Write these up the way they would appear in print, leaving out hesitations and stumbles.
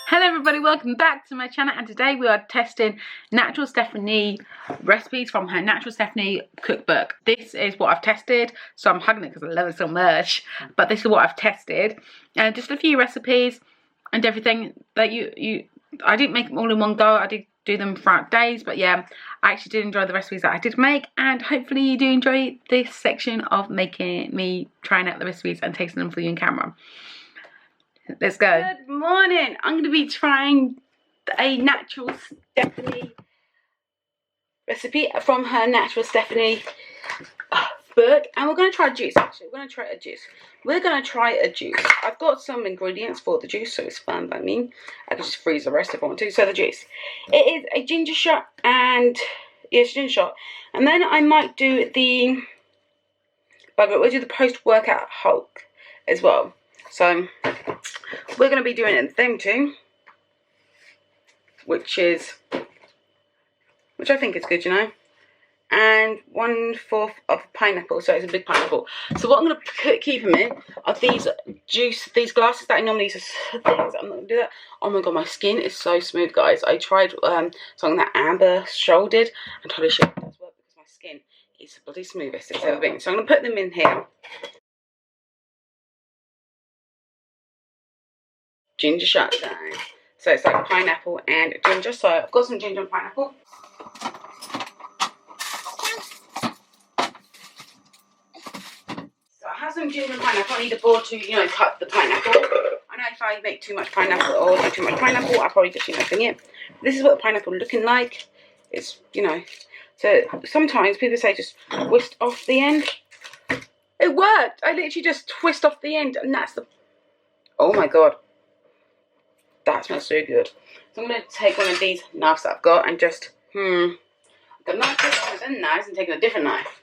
Hello everybody, welcome back to my channel, and today we are testing Natural Stefanie recipes from her Natural Stefanie cookbook. This is what I've tested, so I'm hugging it because I love it so much, but this is what I've tested. And just a few recipes and everything that I didn't make them all in one go. I did do them throughout days, but yeah, I actually did enjoy the recipes that I did make, and hopefully you do enjoy this section of making me trying out the recipes and tasting them for you in camera. Let's go. Good morning. I'm going to be trying a Natural Stefanie recipe from her Natural Stefanie book, and we're going to try a juice. Actually, we're going to try a juice. I've got some ingredients for the juice, so it's fine by me. I can just freeze the rest if I want to. So the juice, it is a ginger shot, and yes, ginger shot, and then I might do the, but we'll do the post-workout Hulk as well. So we're going to be doing them too, which I think is good, you know. And 1/4 of pineapple, so it's a big pineapple. So what I'm going to keep them in are these glasses that I normally use as things. I'm not going to do that. Oh my god, my skin is so smooth, guys. I tried something that Amber shouldered, and holy shit, it does work because my skin is the bloody smoothest it's ever been. So I'm going to put them in here. Ginger shot time. So it's like pineapple and ginger. So I've got some ginger and pineapple. So I have some ginger and pineapple. I need a board to, you know, cut the pineapple. I know if I make too much pineapple or do too much pineapple, I'll probably just, you know, thing it. This is what the pineapple looking like. It's, you know, so sometimes people say just twist off the end. It worked. I literally just twist off the end, and that's the, oh my god. That smells so good. So I'm going to take one of these knives that I've got and just, I've got not taking one of them knives and taking a different knife.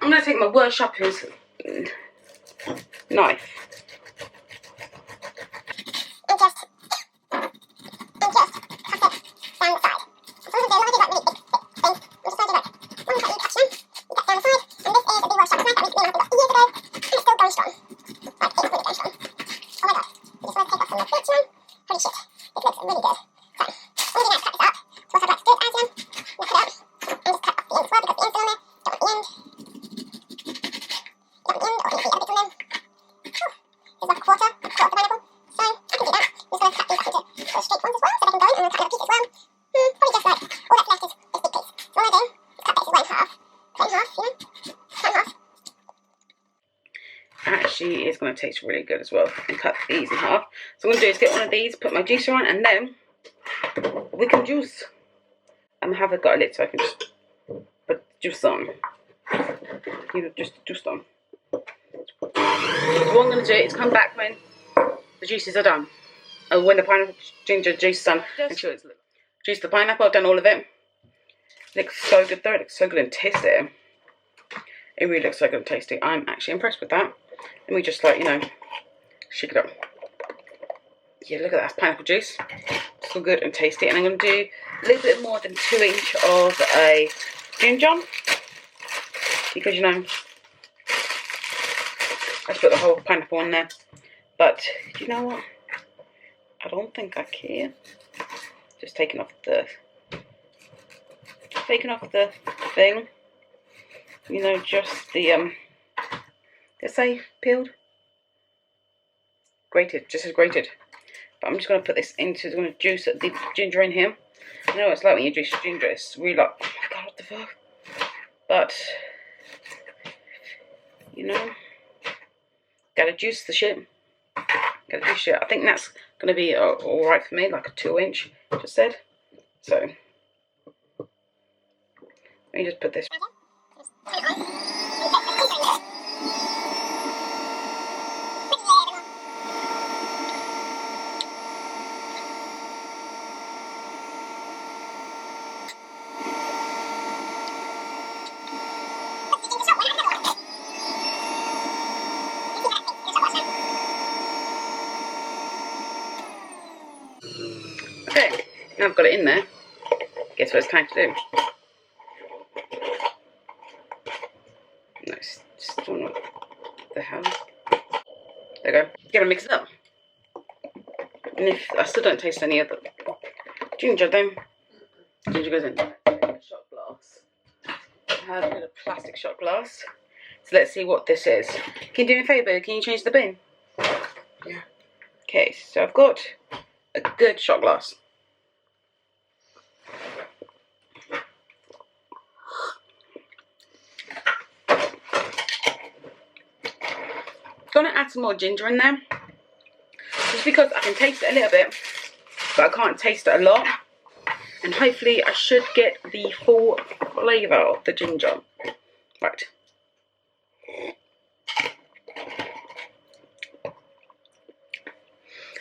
I'm going to take my workshopper's knife. And just cut it down the side. So this is a lot of like really big thing. I'm just going to do like one cut each section. You cut down the side, and this is a big workshopper's knife that we got years ago, and it's still going strong. Like, it's really going strong. Oh my god. I just want to take off some of the bits, you know? Holy shit. This looks really good. So, I'm going to cut this up. So what I'd like to do is, knock it out, and just cut off the end as well, because the end's still on there. Don't want the end. You don't want the end, or anything other bits on there. There's like a quarter of the pineapple. So, I can do that. I'm just going to cut these up into straight ones as well, so they can go in, and I'm going to cut another piece as well. Probably just like, all that's left is this big piece. So what I'm going to do is cut this as well in half. Cut it in half, you know? Cut in half. Actually is going to taste really good as well, and cut these in half. So what I'm going to do is get one of these, put my juicer on, and then we can juice. I haven't got a lid, so I can just put juice on. You know, just juice on. So what I'm going to do is come back when the juices are done. And when the pineapple ginger juice is done, make sure it's juice the pineapple. I've done all of it. It looks so good though. It looks so good and tasty. It really looks so good and tasty. I'm actually impressed with that. Let me just, like, you know, shake it up. Yeah, look at that. That's pineapple juice. So good and tasty. And I'm going to do a little bit more than 2 inch of a ginger. Because, you know, I just put the whole pineapple in there. But, you know what? I don't think I care. Just taking off the thing. You know, just the, let's say peeled, grated, just as grated. But I'm just going to put this into, I'm going to juice the ginger in here. You know what it's like when you juice ginger, it's really like, oh my god, what the fuck. But, you know, gotta juice the shit. Gotta juice shit. I think that's going to be alright for me, like a 2 inch, just said. So, let me just put this. Okay, now I've got it in there. Guess what it's time to do? No, still not. The hell? There we go. Gonna mix it up. And if I still don't taste any of the ginger, then ginger goes in. Shot glass. I have a little plastic shot glass. So let's see what this is. Can you do me a favour? Can you change the bin? Yeah. Okay, so I've got a good shot glass. Gonna add some more ginger in there. Just because I can taste it a little bit, but I can't taste it a lot. And hopefully I should get the full flavour of the ginger. Right.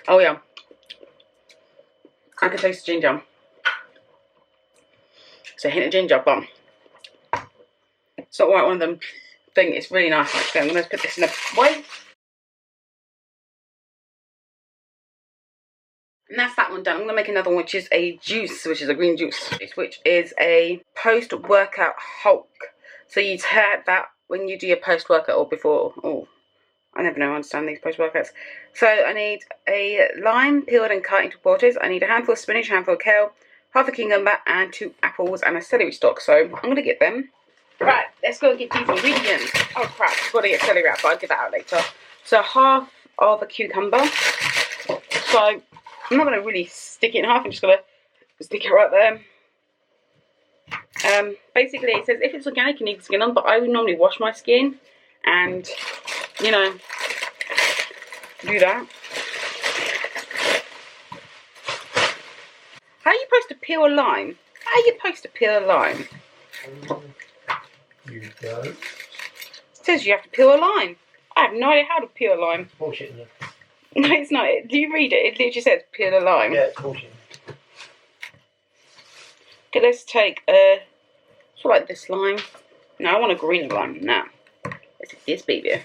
Oh yeah. I can taste the ginger. It's a hint of ginger, but it's not like one of them things. It's really nice actually. I'm going to put this in a way. And that's that one done. I'm going to make another one, which is a juice, which is a green juice, which is a post-workout Hulk. So you take that when you do your post-workout or before. Oh, I never know, I understand these post-workouts. So I need a lime peeled and cut into quarters. I need a handful of spinach, a handful of kale, half a cucumber, and 2 apples and a celery stalk. So I'm going to get them. Right, let's go and get these ingredients. Oh crap, I've got to get celery wrap, but I'll get that out later. So half of a cucumber. So I'm not going to really stick it in half, I'm just going to stick it right there. Basically it says if it's organic you need the skin on, but I would normally wash my skin and, you know, do that. How are you supposed to peel a lime? How are you supposed to peel a lime? You don't. It says you have to peel a lime. I have no idea how to peel a lime. Bullshit, isn't it? No, it's not. Do you read it? It literally says peel a lime. Yeah, it's bullshit. Okay, let's take a sort of like this lime. No, I want a green lime. Nah. Let's take this baby.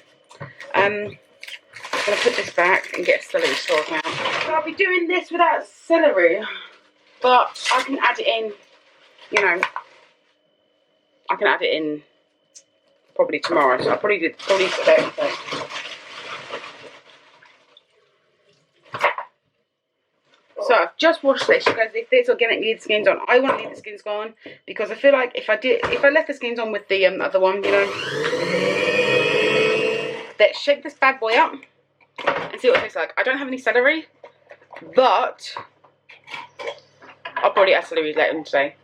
I'm going to put this back and get a celery stalk out. So I'll be doing this without celery, but I can add it in, you know, I can add it in probably tomorrow, so I'll probably do today. So I've just washed this because if this organic leave the skins on, I want to leave the skins on because I feel like if I left the skins on with the other one, you know, let's shake this bad boy up and see what it tastes like. I don't have any celery, but I'll probably add celery later on today.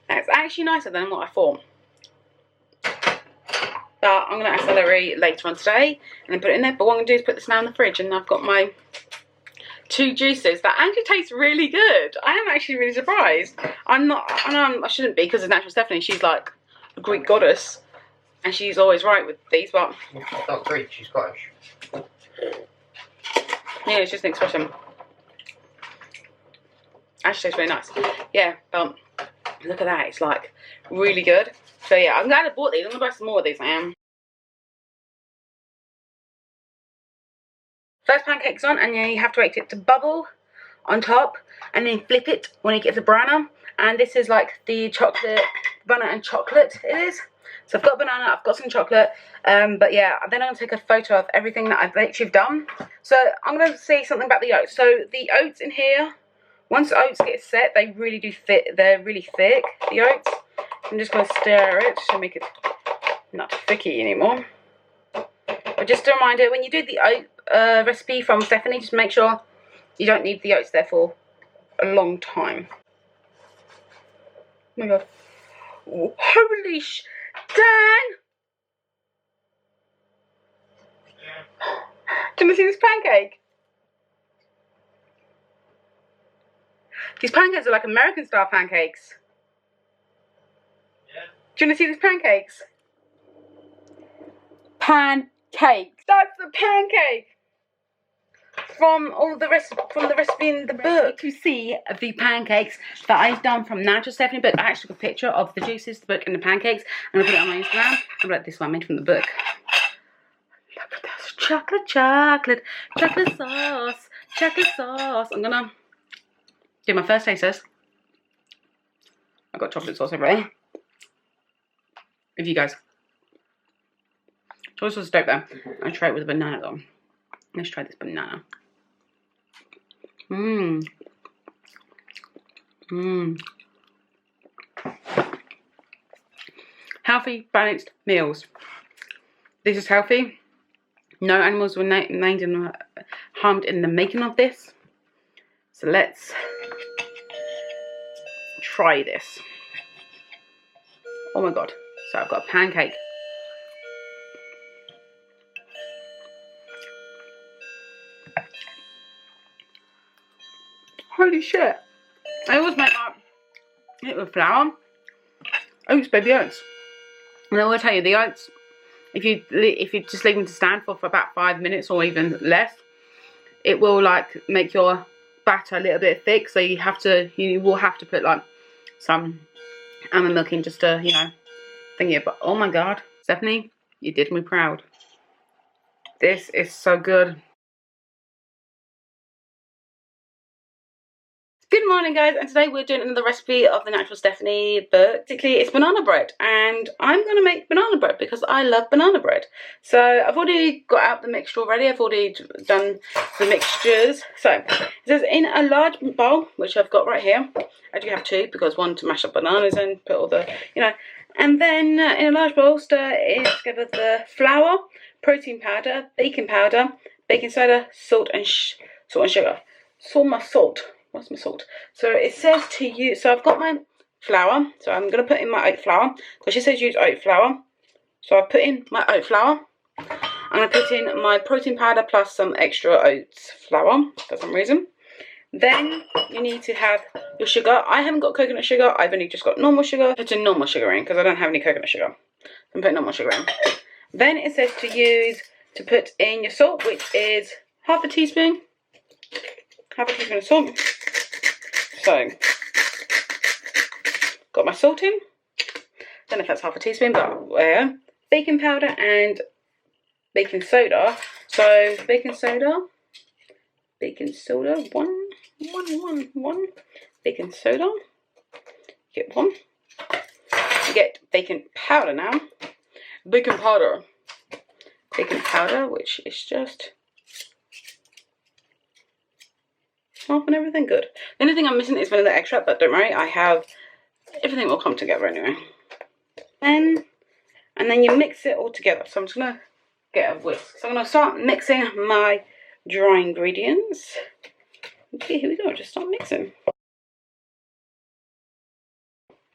That's actually nicer than what I thought. But I'm going to add celery later on today and then put it in there. But what I'm going to do is put this now in the fridge, and I've got my 2 juices that actually taste really good. I am actually really surprised. I know I shouldn't be because of Natural Stefanie. She's like a Greek goddess and she's always right with these, but Not Greek, she's Scottish. yeah, it's just an expression. Actually tastes really nice. Yeah, but look at that, it's like really good. So yeah, I'm glad I bought these. I'm gonna buy some more of these. I am. First pancakes on, and then you have to wait for it to bubble on top, and then flip it when it gets a browner. And this is like the chocolate, banana and chocolate it is. So I've got banana, I've got some chocolate, but yeah, then I'm gonna take a photo of everything that I've literally done. So I'm gonna say something about the oats. So the oats in here, once the oats get set, they really do fit. They're really thick, the oats. I'm just going to stir it to make it not thicky anymore. But just a reminder, when you do the oat recipe from Stefanie, just make sure you don't leave the oats there for a long time. Oh my god. Oh, holy sh... Dan! Do you want to see this pancake? These pancakes are like American style pancakes. Yeah. Do you want to see these pancakes? Pancakes. That's the pancake from all the recipe in the book. To see the pancakes that I've done from Natural Stefanie book, I actually took a picture of the juices, the book, and the pancakes. I'm gonna put it on my Instagram. I'm like, this one made from the book. Look at this chocolate, chocolate, chocolate sauce, chocolate sauce. I'm gonna do my first taste test. I've got chocolate sauce everywhere. If you guys. Chocolate sauce is dope though. I'll try it with a banana though. Let's try this banana. Mmm. Mmm. Healthy, balanced meals. This is healthy. No animals were named and harmed in the making of this. So let's try this. Oh my god. So I've got a pancake. Holy shit. I always make it with flour. Oats, baby oats. And I will tell you, the oats, if you just leave them to stand for about 5 minutes or even less, it will like make your batter a little bit thick. So you will have to put like some almond milk in just to, you know, thingy it. But oh my god, Stefanie, you did me proud. This is so good. Good morning guys, and today we're doing another recipe of the Natural Stefanie book. Basically it's banana bread, and I'm going to make banana bread because I love banana bread. So I've already got out the mixture already, I've already done the mixtures. So it says in a large bowl, which I've got right here. I do have two, because one to mash up bananas and put all the, you know. And then in a large bowl, stir in together the flour, protein powder, baking soda, salt and sugar. What's my salt? So it says to use, so I've got my flour, so I'm going to put in my oat flour, because she says use oat flour. So I put in my oat flour. I'm going to put in my protein powder plus some extra oats flour for some reason. Then you need to have your sugar. I haven't got coconut sugar, I've only just got normal sugar. Put in normal sugar in, because I don't have any coconut sugar. I'm putting normal sugar in. Then it says to put in your salt, which is half a teaspoon. Half a teaspoon of salt. So, got my salt in. Don't know if that's half a teaspoon, but baking powder and baking soda. So baking soda, one. Baking soda, get one. You get baking powder now. Baking powder, which is just half and everything good. The only thing I'm missing is vanilla extract, but don't worry, I have everything will come together anyway. And then you mix it all together. So I'm just gonna get a whisk. So I'm gonna start mixing my dry ingredients. Okay, here we go. Just start mixing.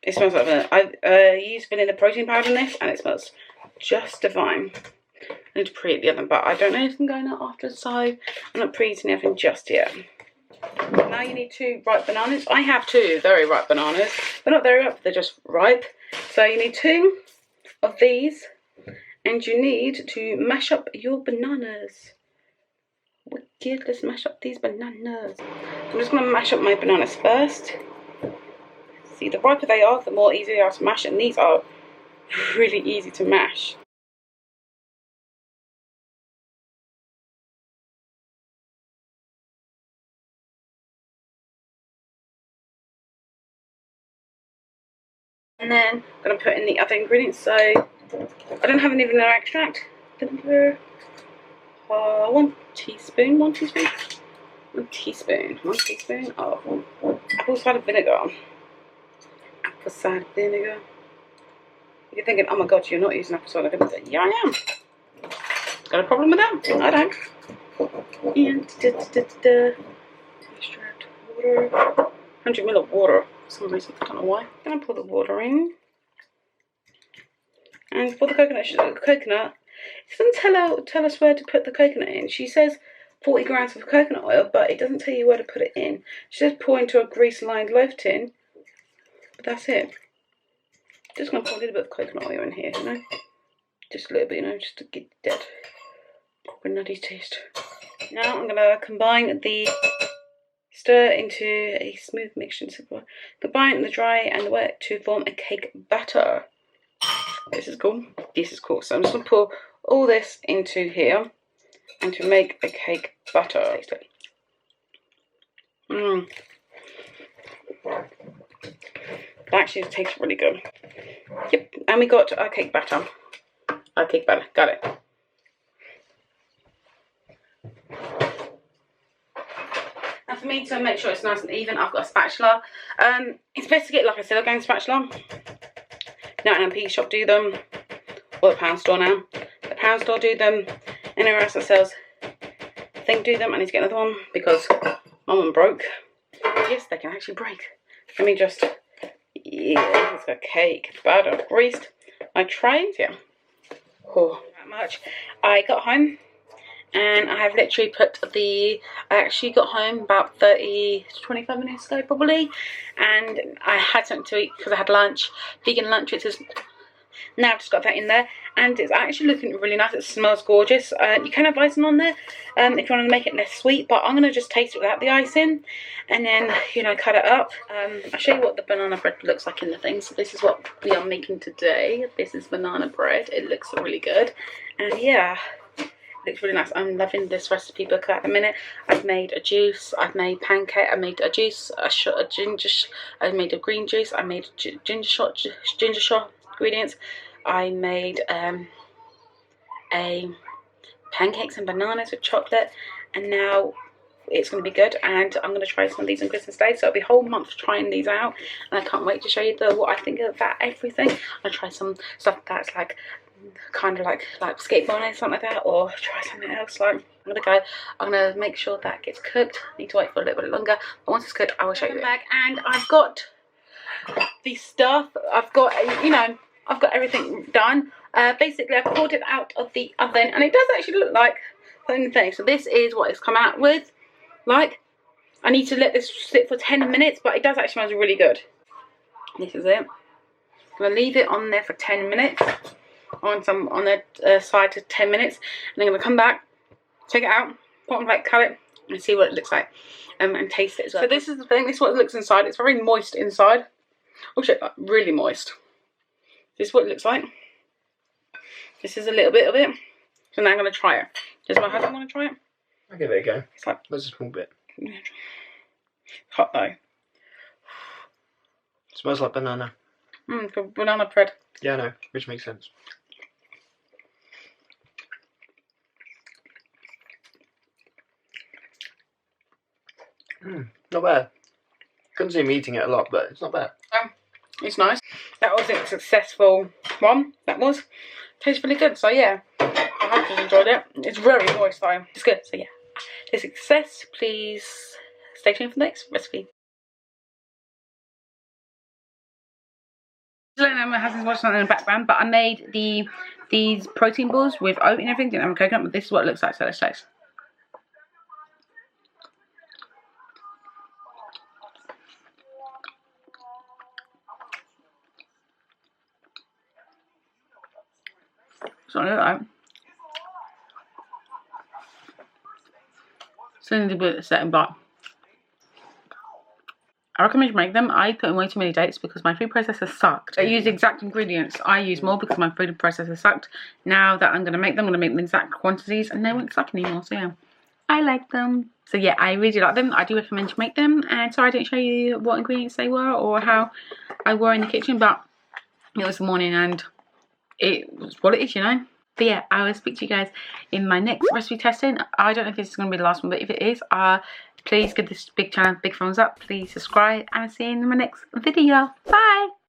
It smells like vanilla. I used vanilla protein powder in this, and it smells just divine. I need to preheat the oven, but I don't know anything going on after, so I'm not preheating the oven just yet. Now you need 2 ripe bananas. I have 2 very ripe bananas. They're not very ripe, they're just ripe. So you need 2 of these, and you need to mash up your bananas. Wicked, let's mash up these bananas. I'm just going to mash up my bananas first. See, the riper they are, the more easy they are to mash, and these are really easy to mash. And then I'm going to put in the other ingredients. So I don't have any vanilla extract. Vanilla, 1 teaspoon of apple cider vinegar. You're thinking, oh my god, you're not using apple cider vinegar. Yeah, I am. Got a problem with that? I don't. And extract water. 100 ml of water. For some reason, I don't know why. I'm going to pour the water in. And for the coconut, it doesn't tell us where to put the coconut in. She says 40 grams of coconut oil, but it doesn't tell you where to put it in. She says pour into a grease-lined loaf tin, but that's it. Just going to pour a little bit of coconut oil in here, you know. Just a little bit, you know, just to get that coconutty taste. Now I'm going to combine the stir into a smooth mixture. Combine the dry and the wet to form a cake batter. This is cool. This is cool. So I'm just going to pour all this into here and to make a cake batter. That actually tastes really good. Yep, and we got our cake batter. Our cake batter, got it. And for me to make sure it's nice and even, I've got a spatula. It's best to get like a silicone spatula. Now an MP shop do them, or the pound store now. The pound store do them. Anywhere else that sells thing do them. I need to get another one because my one broke. Yes, they can actually break. Let me just, yeah, it's a cake batter greased. My trays, yeah. Oh, that much. I got home and I have literally put I actually got home about 30 to 25 minutes ago probably, and I had something to eat because I had lunch, vegan lunch, which is, now I've just got that in there, and it's actually looking really nice. It smells gorgeous. You can have icing on there if you want to make it less sweet, but I'm going to just taste it without the icing and then, you know, cut it up. I'll show you what the banana bread looks like in the thing. So this is what we are making today. This is banana bread. It looks really good, and yeah, it looks really nice. I'm loving this recipe book at the minute. I've made a juice, I've made pancake, I made a juice, a shot of ginger, I made a green juice, I made ginger shot ingredients. I made a pancakes and bananas with chocolate, and now it's going to be good, and I'm going to try some of these on Christmas Day, so it'll be a whole month trying these out, and I can't wait to show you what I think of that everything. I'll try some stuff that's like kind of like skateboarding or something like that, or try something else. Like I'm gonna make sure that gets cooked. I need to wait for a little bit longer, but once it's cooked I will show you back. And I've got the stuff, I've got, you know, I've got everything done. Basically I've pulled it out of the oven, and it does actually look like the thing. So this is what it's come out with. Like, I need to let this sit for 10 minutes, but it does actually smell really good. This is it. I'm gonna leave it on there for 10 minutes. On the side to 10 minutes, and I'm gonna come back, take it out, put on like cut it, and see what it looks like, and taste it as well. So this is the thing. This is what it looks inside. It's very moist inside. Oh shit, really moist. This is what it looks like. This is a little bit of it. So now I'm gonna try it. Does my husband want to try it? I'll give it a go. It's like, there's a small bit. Hot though. It smells like banana. Good banana bread. Yeah, I know, which makes sense. Not bad. Couldn't see me eating it a lot, but it's not bad. It's nice. That was a successful one. That was. Tastes really good. So yeah, I hope you enjoyed it. It's very moist though. It's good. So yeah, it's a success. Please stay tuned for the next recipe. My husband's watching something in the background, but I made these protein balls with oat and everything. Didn't have a coconut, but this is what it looks like. So let's taste. It's not like still need a bit of setting, but I recommend you make them. I put in way too many dates because my food processor sucked. I used exact ingredients. I used more because my food processor sucked. Now that I'm going to make them, I'm going to make the exact quantities, and they won't suck anymore. So yeah, I like them. So yeah, I really like them. I do recommend you make them. And sorry I didn't show you what ingredients they were or how I were in the kitchen, but it was the morning and it was what it is, you know. But yeah, I will speak to you guys in my next recipe testing. I don't know if this is going to be the last one, but if it is, please give this big channel a big thumbs up. Please subscribe, and I'll see you in my next video. Bye!